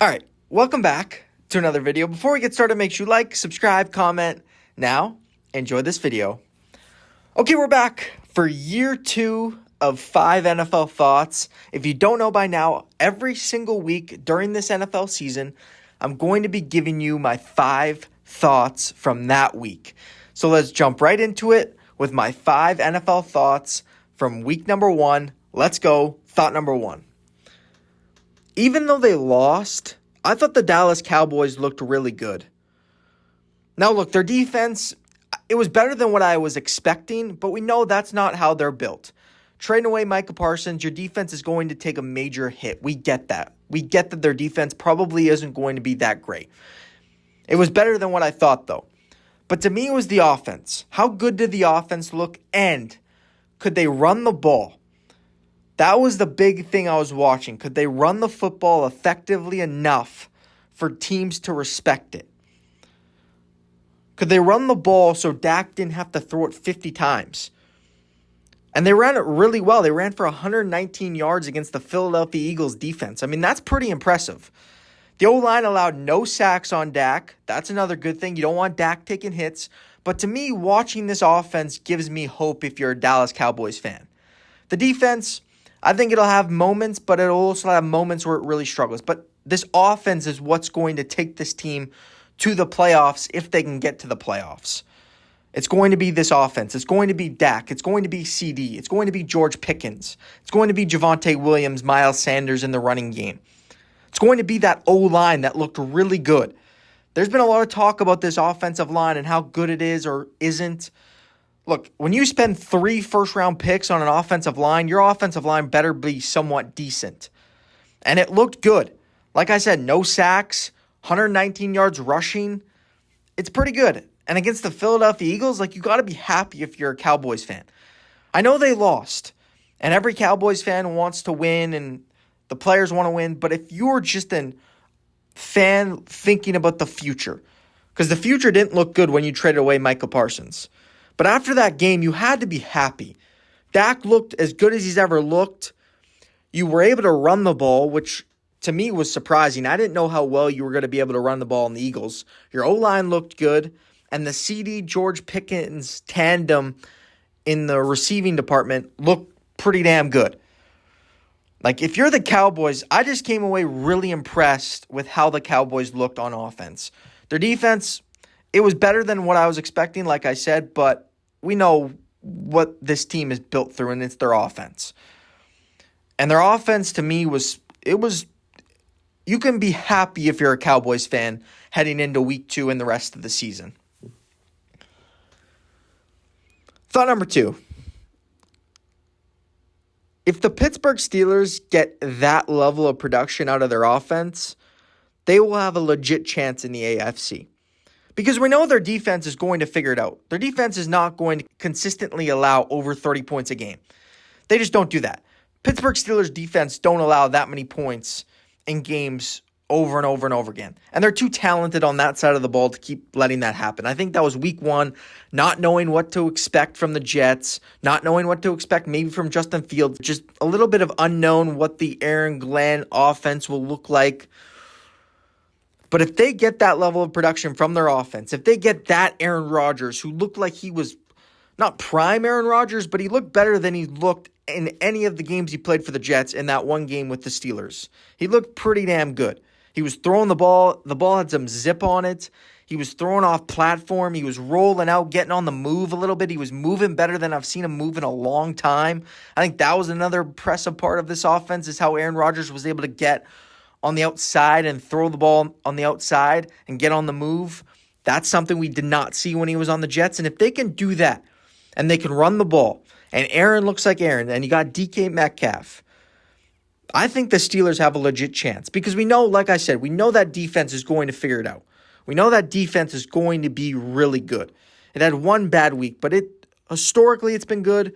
All right, welcome back to another video. Before we get started, make sure you like, subscribe, comment. Now, enjoy this video. Okay, we're back for year 2 of 5 NFL thoughts. If you don't know by now, every single week during this NFL season, I'm going to be giving you my 5 thoughts from that week. So let's jump right into it with my 5 NFL thoughts from week number 1. Let's go. Thought number 1. Even though they lost, I thought the Dallas Cowboys looked really good. Now, look, their defense, it was better than what I was expecting, but we know that's not how they're built. Trading away Micah Parsons, your defense is going to take a major hit. We get that. We get that their defense probably isn't going to be that great. It was better than what I thought, though. But to me, it was the offense. How good did the offense look, and could they run the ball? That was the big thing I was watching. Could they run the football effectively enough for teams to respect it? Could they run the ball so Dak didn't have to throw it 50 times? And they ran it really well. They ran for 119 yards against the Philadelphia Eagles defense. I mean, that's pretty impressive. The O-line allowed no sacks on Dak. That's another good thing. You don't want Dak taking hits. But to me, watching this offense gives me hope if you're a Dallas Cowboys fan. The defense, I think it'll have moments, but it'll also have moments where it really struggles. But this offense is what's going to take this team to the playoffs if they can get to the playoffs. It's going to be this offense. It's going to be Dak. It's going to be CD. It's going to be George Pickens. It's going to be Javonte Williams, Miles Sanders in the running game. It's going to be that O-line that looked really good. There's been a lot of talk about this offensive line and how good it is or isn't. Look, when you spend 3 first-round picks on an offensive line, your offensive line better be somewhat decent. And it looked good. Like I said, no sacks, 119 yards rushing. It's pretty good. And against the Philadelphia Eagles, you got to be happy if you're a Cowboys fan. I know they lost, and every Cowboys fan wants to win, and the players want to win. But if you're just a fan thinking about the future, because the future didn't look good when you traded away Micah Parsons. But after that game, you had to be happy. Dak looked as good as he's ever looked. You were able to run the ball, which to me was surprising. I didn't know how well you were going to be able to run the ball in the Eagles. Your O-line looked good, and the CD George Pickens tandem in the receiving department looked pretty damn good. If you're the Cowboys, I just came away really impressed with how the Cowboys looked on offense. Their defense, it was better than what I was expecting, like I said, but we know what this team is built through, and it's their offense. And their offense, to me, you can be happy if you're a Cowboys fan heading into week 2 and the rest of the season. Thought number 2. If the Pittsburgh Steelers get that level of production out of their offense, they will have a legit chance in the AFC. Because we know their defense is going to figure it out. Their defense is not going to consistently allow over 30 points a game. They just don't do that. Pittsburgh Steelers defense don't allow that many points in games over and over and over again. And they're too talented on that side of the ball to keep letting that happen. I think that was week 1, not knowing what to expect from the Jets, not knowing what to expect maybe from Justin Fields, just a little bit of unknown what the Aaron Glenn offense will look like. But if they get that level of production from their offense, if they get that Aaron Rodgers, who looked like he was not prime Aaron Rodgers, but he looked better than he looked in any of the games he played for the Jets in that one game with the Steelers. He looked pretty damn good. He was throwing the ball. The ball had some zip on it. He was throwing off platform. He was rolling out, getting on the move a little bit. He was moving better than I've seen him move in a long time. I think that was another impressive part of this offense is how Aaron Rodgers was able to get on the outside and throw the ball on the outside and get on the move. That's something we did not see when he was on the Jets. And if they can do that and they can run the ball and Aaron looks like Aaron and you got DK Metcalf, I think the Steelers have a legit chance because we know, like I said, we know that defense is going to figure it out. We know that defense is going to be really good. It had one bad week, but historically it's been good.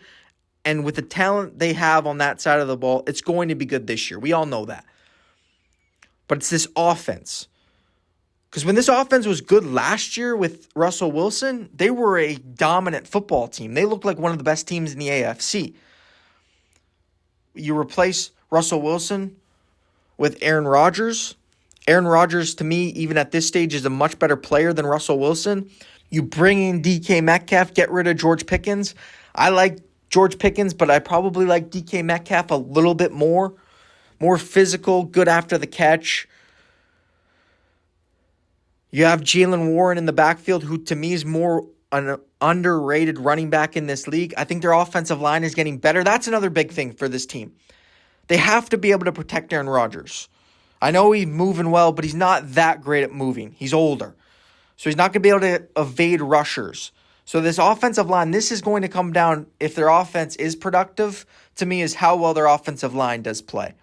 And with the talent they have on that side of the ball, it's going to be good this year. We all know that. But it's this offense. Because when this offense was good last year with Russell Wilson, they were a dominant football team. They looked like one of the best teams in the AFC. You replace Russell Wilson with Aaron Rodgers, Aaron Rodgers, to me, even at this stage, is a much better player than Russell Wilson. You bring in DK Metcalf, get rid of George Pickens. I like George Pickens, but I probably like DK Metcalf a little bit more. More physical, good after the catch. You have Jalen Warren in the backfield, who to me is more an underrated running back in this league. I think their offensive line is getting better. That's another big thing for this team. They have to be able to protect Aaron Rodgers. I know he's moving well, but he's not that great at moving. He's older. So he's not going to be able to evade rushers. So this offensive line, this is going to come down, if their offense is productive, to me, is how well their offensive line does play.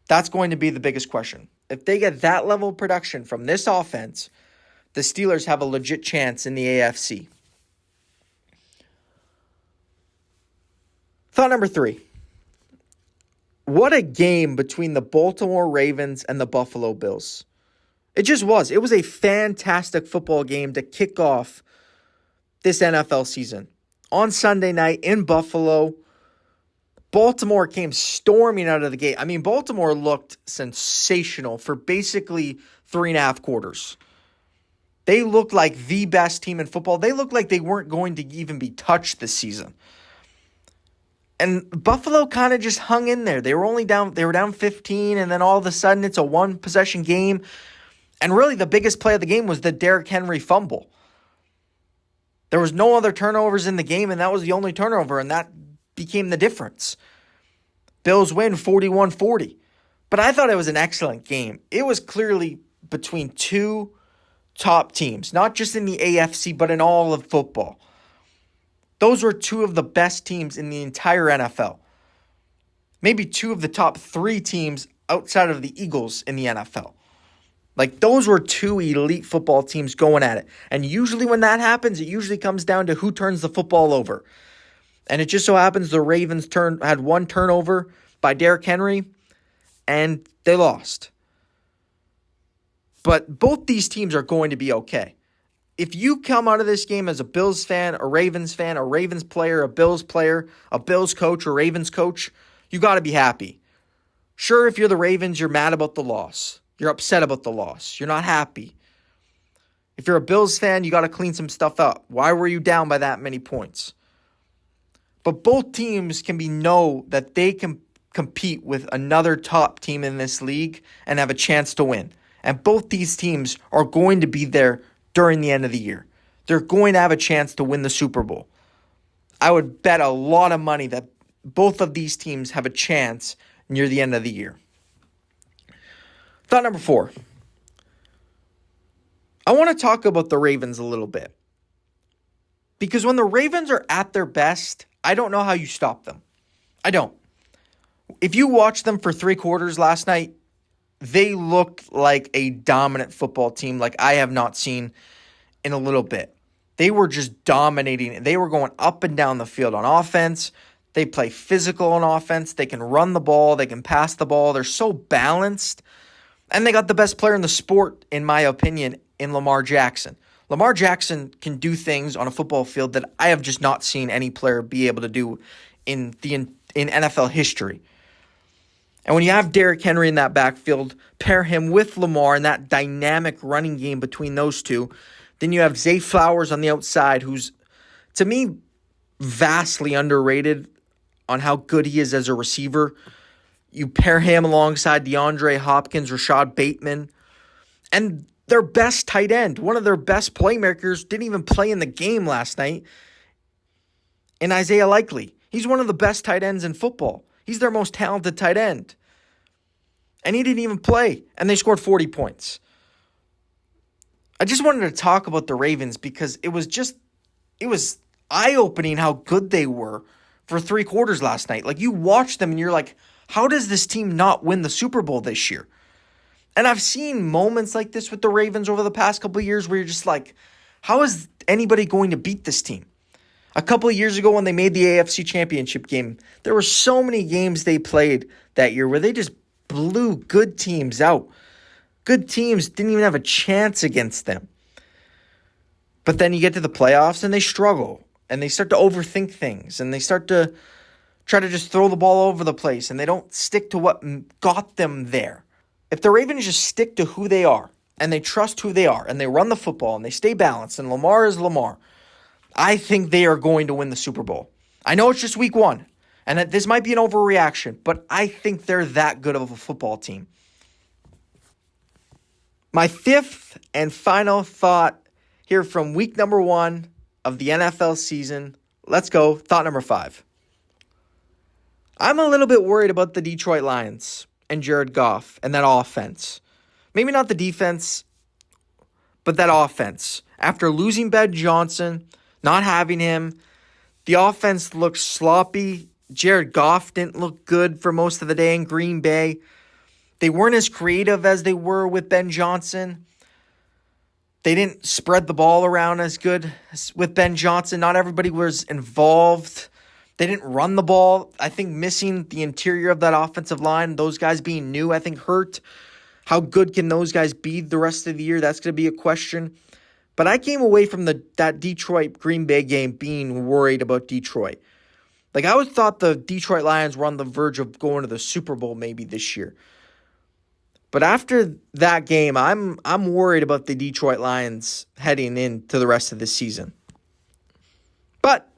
That's going to be the biggest question. If they get that level of production from this offense, the Steelers have a legit chance in the AFC. Thought number 3. What a game between the Baltimore Ravens and the Buffalo Bills. It just was. It was a fantastic football game to kick off this NFL season. On Sunday night in Buffalo, Baltimore came storming out of the gate. I mean, Baltimore looked sensational for basically 3.5 quarters. They looked like the best team in football. They looked like they weren't going to even be touched this season. And Buffalo kind of just hung in there. They were down 15, and then all of a sudden it's a one-possession game. And really the biggest play of the game was the Derrick Henry fumble. There was no other turnovers in the game, and that was the only turnover, and that became the difference. Bills win 41-40. But I thought it was an excellent game. It was clearly between two top teams, not just in the AFC, but in all of football. Those were two of the best teams in the entire NFL. Maybe two of the top 3 teams outside of the Eagles in the NFL. Like, those were two elite football teams going at it. And usually when that happens, it usually comes down to who turns the football over. And it just so happens the Ravens had one turnover by Derrick Henry, and they lost. But both these teams are going to be okay. If you come out of this game as a Bills fan, a Ravens player, a Bills player, a Bills coach, a Ravens coach, you got to be happy. Sure, if you're the Ravens, you're mad about the loss. You're upset about the loss. You're not happy. If you're a Bills fan, you got to clean some stuff up. Why were you down by that many points? But both teams know that they can compete with another top team in this league and have a chance to win. And both these teams are going to be there during the end of the year. They're going to have a chance to win the Super Bowl. I would bet a lot of money that both of these teams have a chance near the end of the year. Thought number 4. I want to talk about the Ravens a little bit. Because when the Ravens are at their best, I don't know how you stop them. I don't. If you watch them for 3 quarters last night, they looked like a dominant football team like I have not seen in a little bit. They were just dominating. They were going up and down the field on offense. They play physical on offense. They can run the ball. They can pass the ball. They're so balanced. And they got the best player in the sport, in my opinion, in Lamar Jackson. Lamar Jackson can do things on a football field that I have just not seen any player be able to do in NFL history. And when you have Derrick Henry in that backfield, pair him with Lamar and that dynamic running game between those two, then you have Zay Flowers on the outside, who's, to me, vastly underrated on how good he is as a receiver. You pair him alongside DeAndre Hopkins, Rashad Bateman, and their best tight end, one of their best playmakers, didn't even play in the game last night, in Isaiah Likely. He's one of the best tight ends in football. He's their most talented tight end. And he didn't even play. And they scored 40 points. I just wanted to talk about the Ravens because it was eye-opening how good they were for 3 quarters last night. Like, you watch them and you're like, how does this team not win the Super Bowl this year? And I've seen moments like this with the Ravens over the past couple of years where you're just like, how is anybody going to beat this team? A couple of years ago when they made the AFC Championship game, there were so many games they played that year where they just blew good teams out. Good teams didn't even have a chance against them. But then you get to the playoffs and they struggle. And they start to overthink things. And they start to try to just throw the ball over the place. And they don't stick to what got them there. if the Ravens just stick to who they are, and they trust who they are, and they run the football, and they stay balanced, and Lamar is Lamar, I think they are going to win the Super Bowl. I know it's just week 1, and that this might be an overreaction, but I think they're that good of a football team. My fifth and final thought here from week number 1 of the NFL season. Let's go. Thought number 5. I'm a little bit worried about the Detroit Lions and Jared Goff and that offense. Maybe not the defense, but that offense. After losing Ben Johnson, not having him, the offense looked sloppy. Jared Goff didn't look good for most of the day in Green Bay. They weren't as creative as they were with Ben Johnson. They didn't spread the ball around as good with Ben Johnson. Not everybody was involved. They didn't run the ball. I think missing the interior of that offensive line, those guys being new, I think hurt. How good can those guys be the rest of the year? That's going to be a question. But I came away from that Detroit-Green Bay game being worried about Detroit. Like, I always thought the Detroit Lions were on the verge of going to the Super Bowl maybe this year. But after that game, I'm worried about the Detroit Lions heading into the rest of the season. But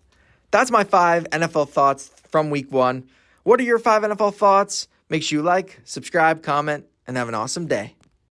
that's my 5 NFL thoughts from week 1. What are your 5 NFL thoughts? Make sure you like, subscribe, comment, and have an awesome day.